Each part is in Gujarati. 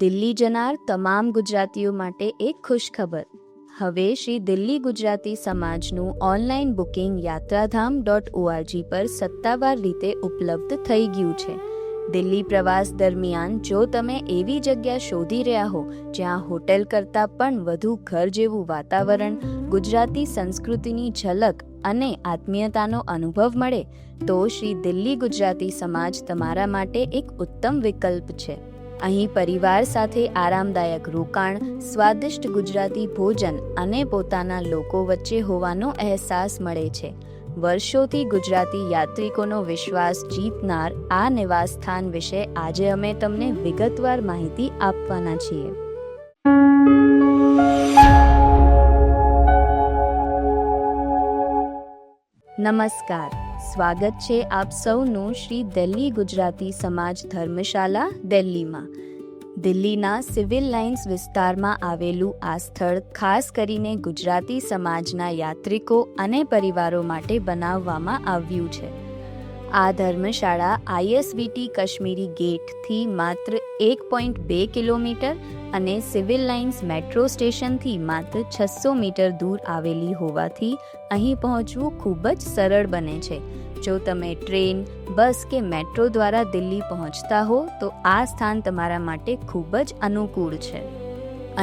દિલ્હી જનાર તમામ ગુજરાતીઓ માટે એક ખુશખબર. હવે શ્રી દિલ્હી ગુજરાતી સમાજનું ઓનલાઈન બુકિંગ યાત્રાધામ.org પર સત્તાવાર રીતે ઉપલબ્ધ થઈ ગયું છે. દિલ્હી પ્રવાસ દરમિયાન જો તમે એવી જગ્યા શોધી રહ્યા હો જ્યાં હોટેલ કરતાં પણ વધુ ઘર જેવું વાતાવરણ, ગુજરાતી સંસ્કૃતિની ઝલક અને આત્મીયતાનો અનુભવ મળે તો શ્રી દિલ્હી ગુજરાતી સમાજ તમારા માટે એક ઉત્તમ વિકલ્પ છે. અહીં પરિવાર સાથે આરામદાયક રોકાણ, સ્વાદિષ્ટ ગુજરાતી ભોજન અને પોતાના લોકો વચ્ચે હોવાનો અહેસાસ મળે છે. વર્ષોથી ગુજરાતી યાત્રિકોનો વિશ્વાસ જીતનાર આ નિવાસસ્થાન વિશે આજે અમે તમને વિગતવાર માહિતી આપવાના છીએ. નમસ્કાર, સ્વાગત છે આપ સૌનું શ્રી દિલ્હી ગુજરાતી સમાજ ધર્મશાલા દિલ્હીમાં. દિલ્હીના સિવિલ લાઇન્સ વિસ્તારમાં આવેલું આ સ્થળ ખાસ કરીને ગુજરાતી સમાજના યાત્રિકો અને પરિવારો માટે બનાવવામાં આવ્યું છે. આ ધર્મશાળા ISBT કશ્મીરી ગેટથી માત્ર 1.2 કિલોમીટર અને સિવિલ લાઇન્સ મેટ્રો સ્ટેશનથી માત્ર 600 મીટર દૂર આવેલી હોવાથી અહીં પહોંચવું ખૂબ જ સરળ બને છે. જો તમે ટ્રેન, બસ કે મેટ્રો દ્વારા દિલ્હી પહોંચતા હો તો આ સ્થાન તમારા માટે ખૂબ જ અનુકૂળ છે.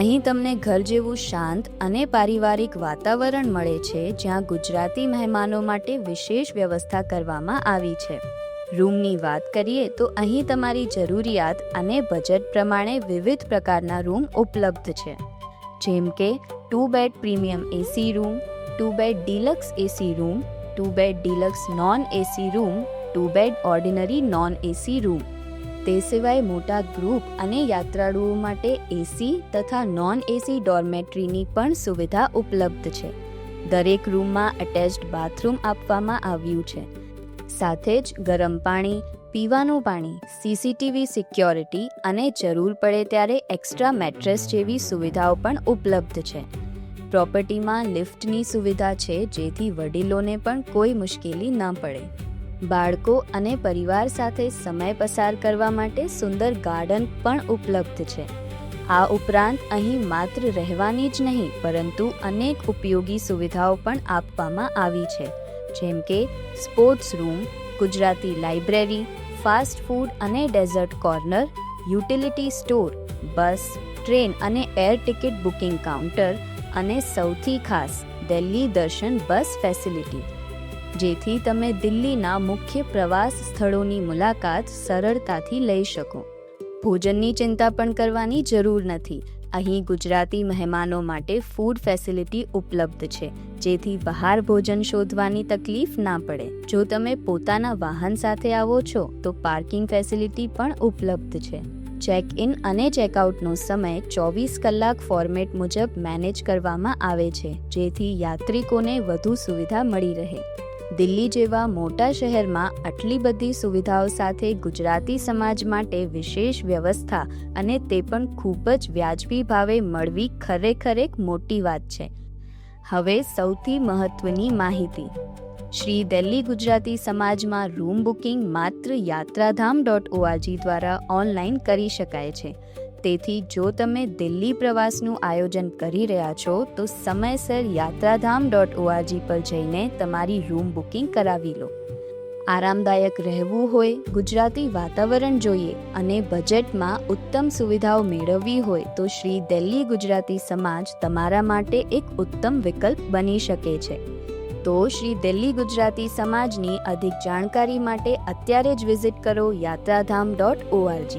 અહીં તમને ઘર જેવું શાંત અને પારિવારિક વાતાવરણ મળે છે, જ્યાં ગુજરાતી મહેમાનો માટે વિશેષ વ્યવસ્થા કરવામાં આવી છે. રૂમની વાત કરીએ તો અહીં તમારી જરૂરિયાત અને બજેટ પ્રમાણે વિવિધ પ્રકારના રૂમ ઉપલબ્ધ છે, જેમ કે 2 bed premium AC room, 2 bed deluxe AC room, 2 bed deluxe non AC room, 2 bed ordinary non AC room. તે સિવાય મોટા ગ્રુપ અને યાત્રાળુઓ માટે AC તથા નોન AC ડોર્મેટરીની પણ સુવિધા ઉપલબ્ધ છે. દરેક રૂમમાં એટેચ્ડ બાથરૂમ આપવામાં આવ્યું છે. સાથે જ ગરમ પાણી, પીવાનું પાણી, CCTV સિક્યોરિટી અને જરૂર પડે ત્યારે એક્સ્ટ્રા મેટ્રેસ જેવી સુવિધાઓ પણ ઉપલબ્ધ છે. પ્રોપર્ટીમાં લિફ્ટની સુવિધા છે, જેથી વડીલોને પણ કોઈ મુશ્કેલી ન પડે. બાળકો અને પરિવાર સાથે સમય પસાર કરવા માટે સુંદર ગાર્ડન પણ ઉપલબ્ધ છે. આ ઉપરાંત અહીં માત્ર રહેવાની જ નહીં પરંતુ અનેક ઉપયોગી સુવિધાઓ પણ આપવામાં આવી છે, જેમ કે sports room, Gujarati library, fast food અને ડેઝર્ટ કોર્નર, યુટિલિટી સ્ટોર, બસ, ટ્રેન અને એર ટિકિટ બુકિંગ કાઉન્ટર અને સૌથી ખાસ દિલ્હી દર્શન બસ ફેસિલિટી, જેથી તમે દિલ્હીના મુખ્ય પ્રવાસ સ્થળોની મુલાકાત સરળતાથી લઈ શકો. ભોજનની ચિંતા પણ કરવાની જરૂર નથી. અહીં ગુજરાતી મહેમાનો માટે ફૂડ ફેસિલિટી ઉપલબ્ધ છે, જેથી બહાર ભોજન શોધવાની તકલીફ ના પડે. જો તમે પોતાના વાહન સાથે આવો છો તો પાર્કિંગ ફેસિલિટી પણ ઉપલબ્ધ છે. ચેક ઇન અને ચેકઆઉટનો સમય 24 કલાક ફોર્મેટ મુજબ મેનેજ કરવામાં આવે છે, જેથી યાત્રિકોને વધુ સુવિધા મળી રહે. દિલ્હી જેવા મોટા શહેરમાં આટલી બધી સુવિધાઓ સાથે ગુજરાતી સમાજ માટે વિશેષ વ્યવસ્થા અને તે પણ ખૂબ જ વ્યાજબી ભાવે મળવી ખરેખર એક મોટી વાત છે. હવે સૌથી મહત્વની માહિતી. શ્રી દિલ્હી ગુજરાતી સમાજમાં રૂમ બુકિંગ માત્ર યાત્રાધામ.org દ્વારા ઓનલાઈન કરી શકાય છે. તેથી જો તમે દિલ્હી પ્રવાસનું આયોજન કરી રહ્યા છો તો સમયસર યાત્રાધામ.org પર જઈને તમારી રૂમ બુકિંગ કરાવી લો. આરામદાયક રહેવું હોય, ગુજરાતી વાતાવરણ જોઈએ અને બજેટમાં ઉત્તમ સુવિધાઓ મેળવવી હોય તો શ્રી દિલ્હી ગુજરાતી સમાજ તમારા માટે એક ઉત્તમ વિકલ્પ બની શકે છે. તો શ્રી દિલ્હી ગુજરાતી સમાજની અધિક જાણકારી માટે અત્યારે જ વિઝિટ કરો યાત્રાધામ.org.